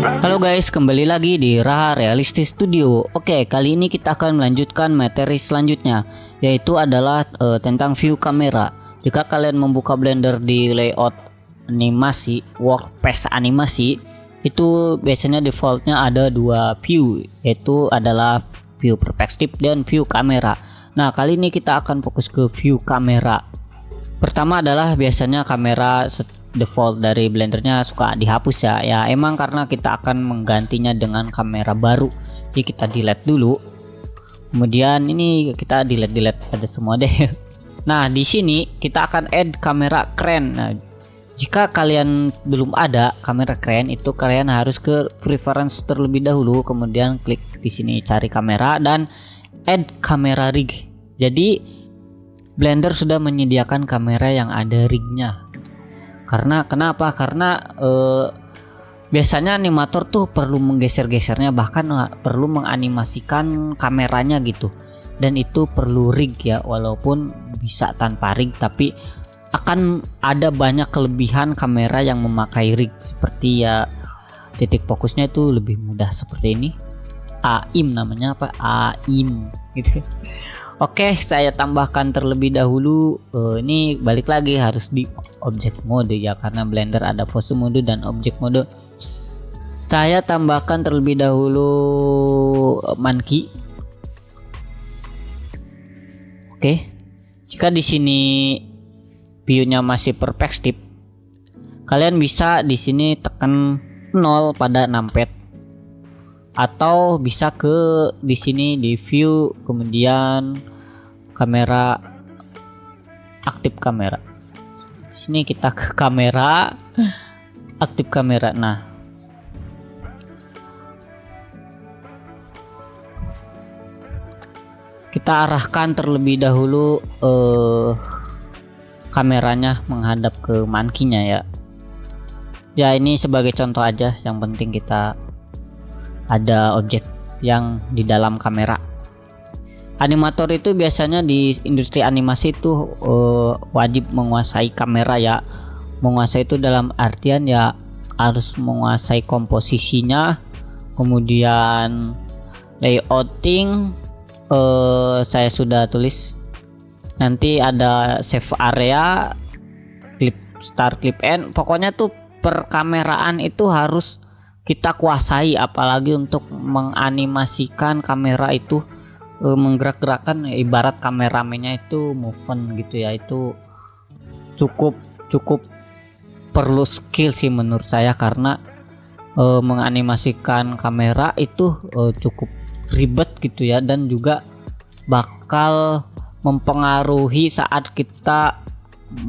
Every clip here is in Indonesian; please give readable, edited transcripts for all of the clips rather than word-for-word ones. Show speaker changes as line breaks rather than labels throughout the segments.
Halo guys, kembali lagi di Raha Realistis Studio. Oke, kali ini kita akan melanjutkan materi selanjutnya, yaitu adalah tentang view kamera. Jika kalian membuka Blender di layout animasi, workspace animasi, itu biasanya defaultnya ada dua view, yaitu adalah view perspektif dan view kamera. Nah, kali ini kita akan fokus ke view kamera. Pertama adalah biasanya kamera default dari Blendernya suka dihapus ya emang karena kita akan menggantinya dengan kamera baru, jadi kita delete dulu, kemudian ini kita delete pada semua deh. Nah, di sini kita akan add kamera crane. Nah, jika kalian belum ada kamera crane, itu kalian harus ke preference terlebih dahulu, kemudian klik di sini cari kamera dan add kamera rig. Jadi Blender sudah menyediakan kamera yang ada rignya. Kenapa? Karena biasanya animator tuh perlu menggeser-gesernya, bahkan perlu menganimasikan kameranya gitu. Dan itu perlu rig ya, walaupun bisa tanpa rig, tapi akan ada banyak kelebihan kamera yang memakai rig, seperti ya titik fokusnya itu lebih mudah seperti ini. AIM namanya apa? AIM gitu. Oke, saya tambahkan terlebih dahulu. Ini balik lagi harus di object mode ya, karena Blender ada pose mode dan object mode. Saya tambahkan terlebih dahulu monkey. Oke, jika di sini view-nya masih perspektif, kalian bisa di sini tekan 0 pada numpad, atau bisa ke di sini di view, kemudian kamera, aktif kamera. Di sini kita ke kamera, aktif kamera. Nah, kita arahkan terlebih dahulu kameranya menghadap ke monkey-nya ya. Ya, ini sebagai contoh aja, yang penting kita ada objek yang di dalam kamera. Animator itu biasanya di industri animasi itu wajib menguasai kamera ya. Menguasai itu dalam artian ya harus menguasai komposisinya, kemudian layouting. Saya sudah tulis, nanti ada save area, clip start, clip end. Pokoknya tuh perkameraan itu harus kita kuasai, apalagi untuk menganimasikan kamera itu, menggerak-gerakkan, ibarat kameramennya itu movement gitu ya. Itu cukup perlu skill sih menurut saya, karena menganimasikan kamera itu cukup ribet gitu ya, dan juga bakal mempengaruhi saat kita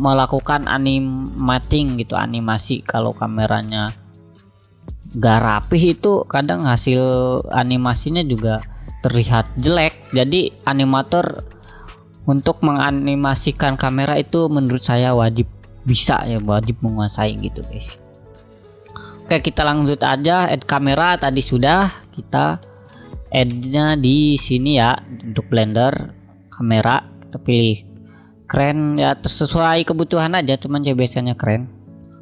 melakukan animating gitu, animasi. Kalau kameranya gak rapih, itu kadang hasil animasinya juga terlihat jelek. Jadi animator untuk menganimasikan kamera itu menurut saya wajib bisa ya, wajib menguasai gitu guys. Oke, kita lanjut aja. Add kamera tadi sudah, kita add-nya di sini ya. Untuk Blender kamera kita pilih crane ya, sesuai kebutuhan aja, cuman saya biasanya crane.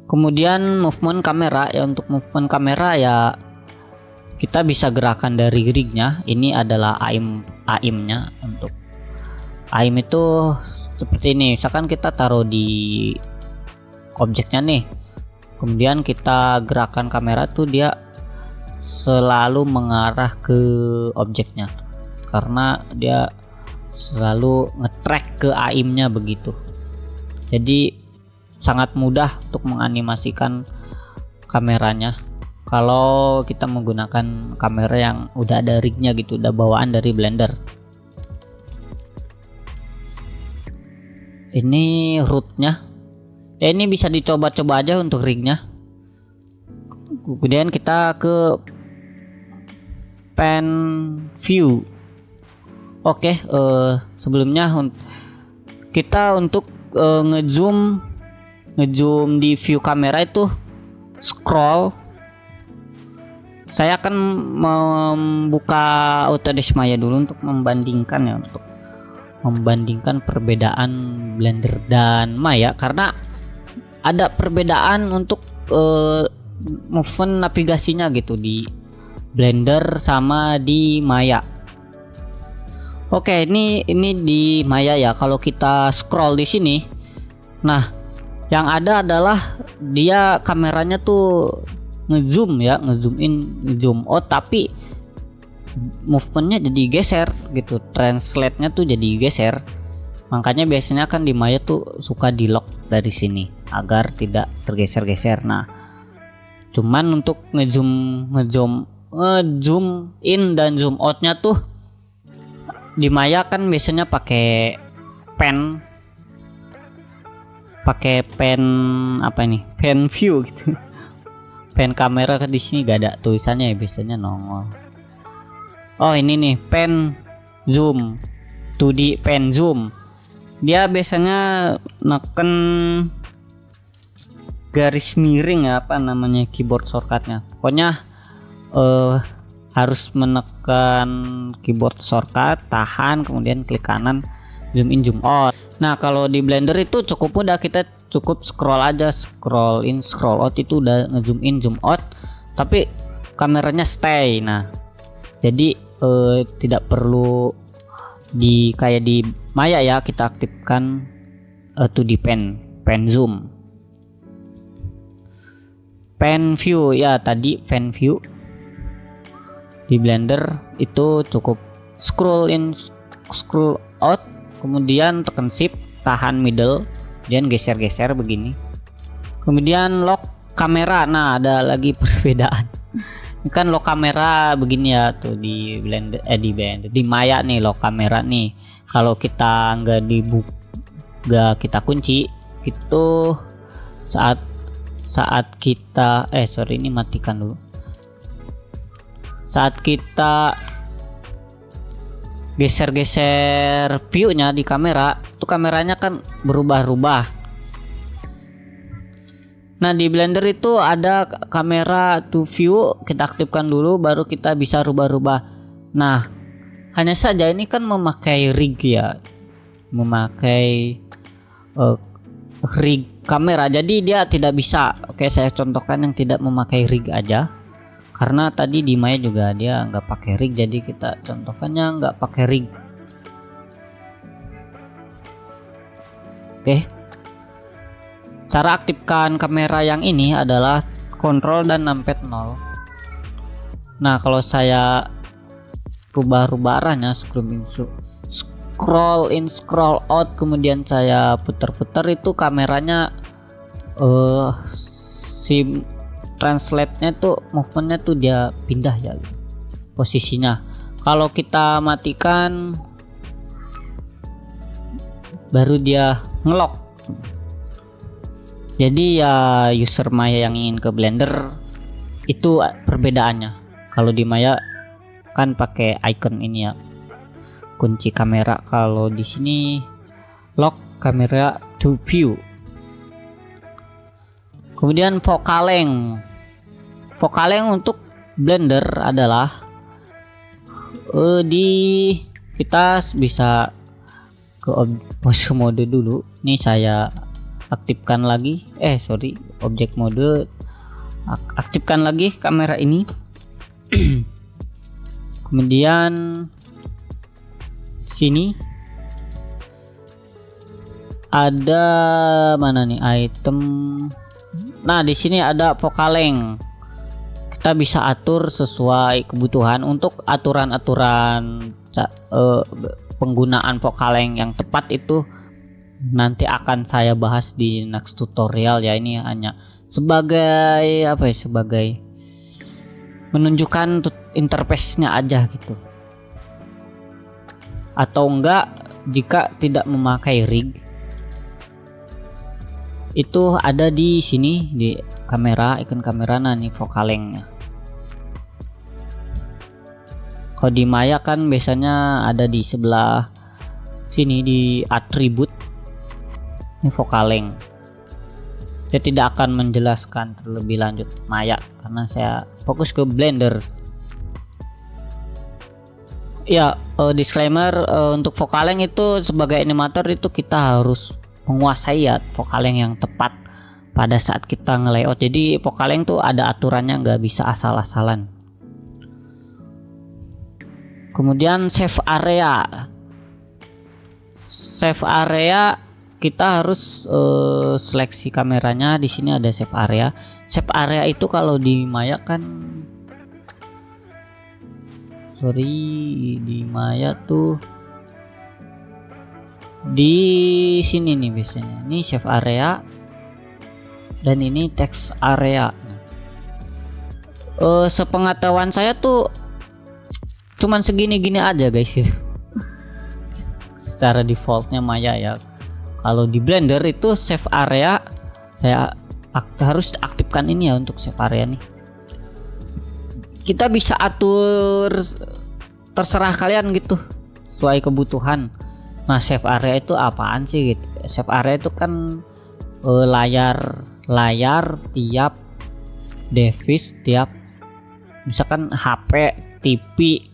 Kemudian movement kamera ya, untuk movement kamera ya kita bisa gerakan dari rignya. Ini adalah AIM-nya. Untuk AIM itu seperti ini, misalkan kita taruh di objeknya nih, kemudian kita gerakan kamera tuh dia selalu mengarah ke objeknya, karena dia selalu nge-track ke AIM-nya begitu. Jadi sangat mudah untuk menganimasikan kameranya kalau kita menggunakan kamera yang udah ada rignya gitu, udah bawaan dari Blender. Ini rootnya ya, ini bisa dicoba-coba aja untuk rignya. Kemudian kita ke pan view. Oke, sebelumnya kita untuk ngezoom di view kamera itu scroll. Saya akan membuka Autodesk Maya dulu untuk membandingkan ya, untuk membandingkan perbedaan Blender dan Maya, karena ada perbedaan untuk movement navigasinya gitu di Blender sama di Maya. Oke, ini di Maya ya. Kalau kita scroll di sini, nah yang ada adalah dia kameranya tuh ngezoom ya, ngezoom in, ngezoom out, tapi movementnya jadi geser gitu, translate-nya tuh jadi geser. Makanya biasanya kan di Maya tuh suka di lock dari sini agar tidak tergeser-geser. Nah, cuman untuk ngezoom in dan zoom outnya tuh di Maya kan biasanya pakai pen apa ini, pen view gitu. Pen kamera di sini gak ada tulisannya ya, biasanya nongol. Oh ini nih, pen zoom 2D pen zoom. Dia biasanya neken garis miring ya, apa namanya, keyboard shortcutnya. Pokoknya harus menekan keyboard shortcut, tahan, kemudian klik kanan, zoom in zoom out. Nah kalau di Blender itu cukup mudah, kita cukup scroll aja, scroll in scroll out, itu udah ngezoom in zoom out, tapi kameranya stay. Nah jadi tidak perlu kayak di Maya ya, kita aktifkan 2D pen zoom, pen view ya, tadi pen view di Blender itu cukup scroll in scroll out, kemudian tekan shift, tahan middle, kemudian geser-geser begini, kemudian lock kamera. Nah ada lagi perbedaan. Ini kan lock kamera begini ya tuh di Blender, di Maya nih lock kamera nih. Kalau kita nggak kita kunci itu saat kita ini matikan dulu. Saat kita geser-geser view-nya di kamera, tuh kameranya kan berubah-ubah. Nah di Blender itu ada kamera to view, kita aktifkan dulu baru kita bisa rubah-rubah. Nah hanya saja ini kan memakai rig ya, memakai rig kamera, jadi dia tidak bisa. Oke, saya contohkan yang tidak memakai rig aja, karena tadi di Maya juga dia nggak pakai rig, jadi kita contohkannya nggak pakai rig. Oke, cara aktifkan kamera yang ini adalah Ctrl dan numpad 0. Nah kalau saya rubah-rubah arahnya, scroll in scroll out, kemudian saya putar-putar, itu kameranya si translate-nya tuh, movementnya tuh dia pindah ya gitu, posisinya. Kalau kita matikan baru dia ngelock. Jadi ya user Maya yang ingin ke Blender itu perbedaannya. Kalau di Maya kan pakai icon ini ya, kunci kamera. Kalau di sini lock kamera to view. Kemudian vokaleng untuk Blender adalah kita bisa ke pose mode dulu. Nih saya aktifkan lagi, objek mode, aktifkan lagi kamera ini. Kemudian sini ada mana nih item. Nah di sini ada vokaleng, kita bisa atur sesuai kebutuhan. Untuk aturan-aturan penggunaan vokaleng yang tepat itu nanti akan saya bahas di next tutorial ya. Ini hanya sebagai sebagai menunjukkan interface-nya aja gitu, atau enggak jika tidak memakai rig, itu ada di sini di kamera, icon kamera. Nah nih vokalengnya. Kalau di Maya kan biasanya ada di sebelah sini di atribut. Ini vokaleng. Saya tidak akan menjelaskan terlebih lanjut Maya karena saya fokus ke Blender. Ya, disclaimer, untuk vokaleng itu sebagai animator itu kita harus menguasai ya vokaleng yang tepat, pada saat kita nge-layout. Jadi Pokaleng tuh ada aturannya, nggak bisa asal-asalan. Kemudian save area. Save area kita harus seleksi kameranya. Di sini ada save area. Save area itu kalau di Maya kan, di Maya tuh di sini nih biasanya. Ini save area dan ini text area. Sepengetahuan saya tuh cuman segini-gini aja guys. Secara defaultnya Maya ya. Kalau di Blender itu save area, saya harus aktifkan ini ya untuk save area nih. Kita bisa atur terserah kalian gitu, sesuai kebutuhan. Nah, save area itu apaan sih gitu? Save area itu kan layar tiap device, tiap misalkan HP, TV,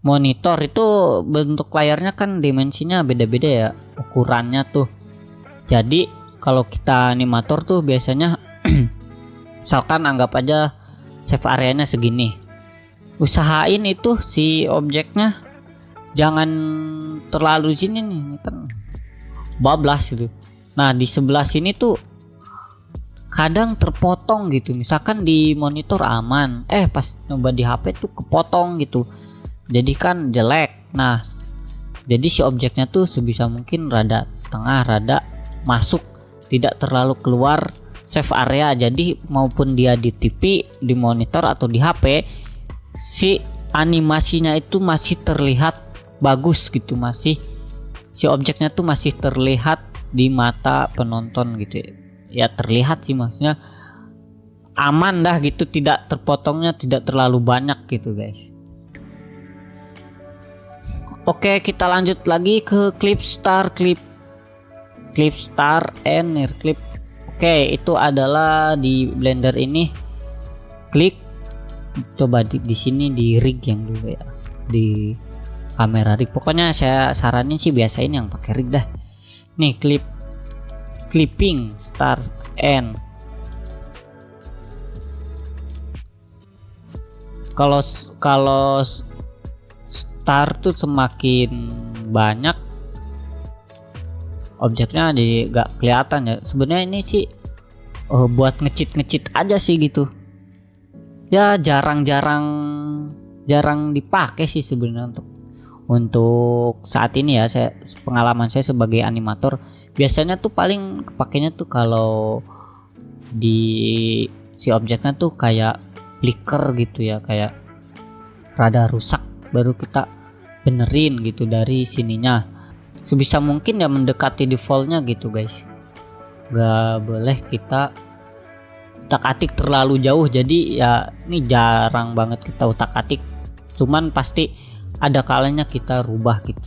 monitor itu bentuk layarnya kan dimensinya beda-beda ya, ukurannya tuh. Jadi kalau kita animator tuh biasanya misalkan anggap aja save areanya segini, usahain itu si objeknya jangan terlalu sini nih, ini kan bablas gitu. Nah di sebelah sini tuh kadang terpotong gitu, misalkan di monitor aman, pas nyoba di HP tuh kepotong gitu, jadi kan jelek. Nah jadi si objeknya tuh sebisa mungkin rada tengah, rada masuk, tidak terlalu keluar save area. Jadi maupun dia di TV, di monitor atau di HP, si animasinya itu masih terlihat bagus gitu, masih si objeknya tuh masih terlihat di mata penonton gitu ya, terlihat sih, maksudnya aman dah gitu, tidak terpotongnya tidak terlalu banyak gitu guys. Oke, kita lanjut lagi ke clip start and near clip. Oke, itu adalah di Blender ini, klik, coba di sini di rig yang dulu ya, di kamera rig. Pokoknya saya saranin sih biasain yang pakai rig dah. Nih clipping start end. Kalau start tuh semakin banyak objeknya gak kelihatan ya. Sebenarnya ini sih buat ngecit aja sih gitu ya, jarang dipakai sih sebenarnya untuk saat ini ya. Pengalaman saya sebagai animator biasanya tuh paling kepakainya tuh kalau di si objeknya tuh kayak flicker gitu ya, kayak rada rusak, baru kita benerin gitu dari sininya. Sebisa mungkin ya mendekati defaultnya gitu guys, gak boleh kita utak-atik terlalu jauh. Jadi ya ini jarang banget kita utak-atik, cuman pasti ada kalanya kita rubah gitu.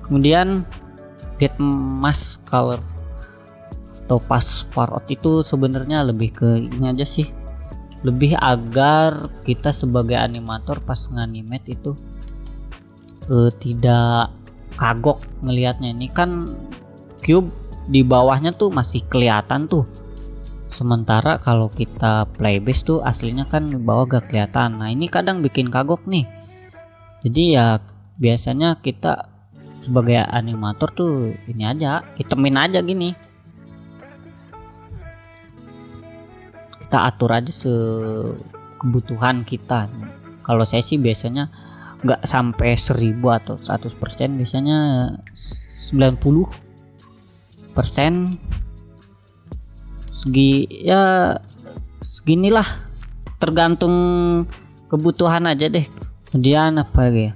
Kemudian get mask color atau pass far out itu sebenarnya lebih ke ini aja sih, lebih agar kita sebagai animator pas nganimate itu tidak kagok ngelihatnya. Ini kan cube di bawahnya tuh masih kelihatan tuh, sementara kalau kita playbase tuh aslinya kan di bawah gak kelihatan. Nah ini kadang bikin kagok nih. Jadi ya biasanya kita sebagai animator tuh ini aja, hitemin aja gini, kita atur aja kebutuhan kita. Kalau saya sih biasanya nggak sampai 1000 atau 100%, biasanya 90% seginilah, tergantung kebutuhan aja deh. Kemudian apa ya,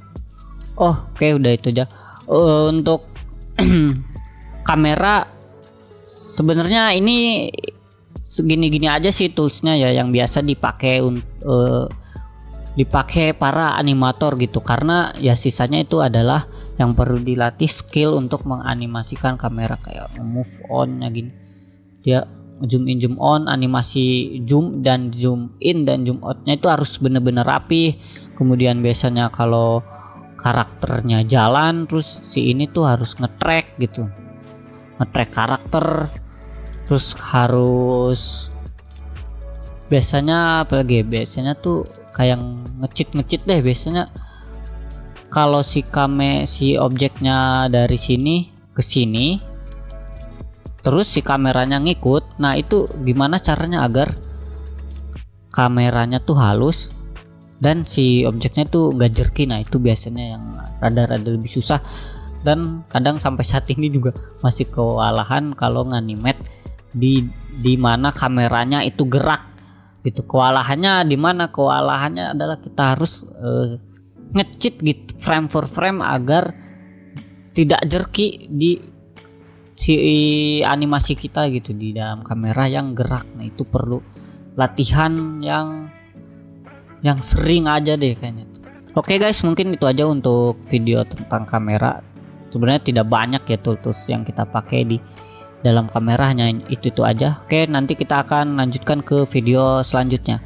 oke, udah itu aja. Untuk kamera sebenarnya ini segini-gini aja sih toolsnya ya, yang biasa dipakai para animator gitu, karena ya sisanya itu adalah yang perlu dilatih skill untuk menganimasikan kamera, kayak move on ya gini, dia zoom in zoom on, animasi zoom dan zoom in dan zoom outnya itu harus bener-bener rapi. Kemudian biasanya kalau karakternya jalan terus si ini tuh harus nge-track gitu, nge-track karakter, terus harus biasanya apalagi biasanya tuh kayak ngecit deh biasanya. Kalau si objeknya dari sini ke sini terus si kameranya ngikut, nah itu gimana caranya agar kameranya tuh halus dan si objeknya tuh gak jerky. Nah itu biasanya yang rada-rada lebih susah, dan kadang sampai saat ini juga masih kewalahan kalau nganimet di mana kameranya itu gerak gitu. Kewalahannya di mana? Kewalahannya adalah kita harus nge-cheat gitu frame for frame agar tidak jerky di si animasi kita gitu di dalam kamera yang gerak. Nah itu perlu latihan yang sering aja deh kayaknya. Oke guys, mungkin itu aja untuk video tentang kamera. Sebenarnya tidak banyak ya tools yang kita pakai di dalam kamera, hanya itu aja. Oke, nanti kita akan lanjutkan ke video selanjutnya.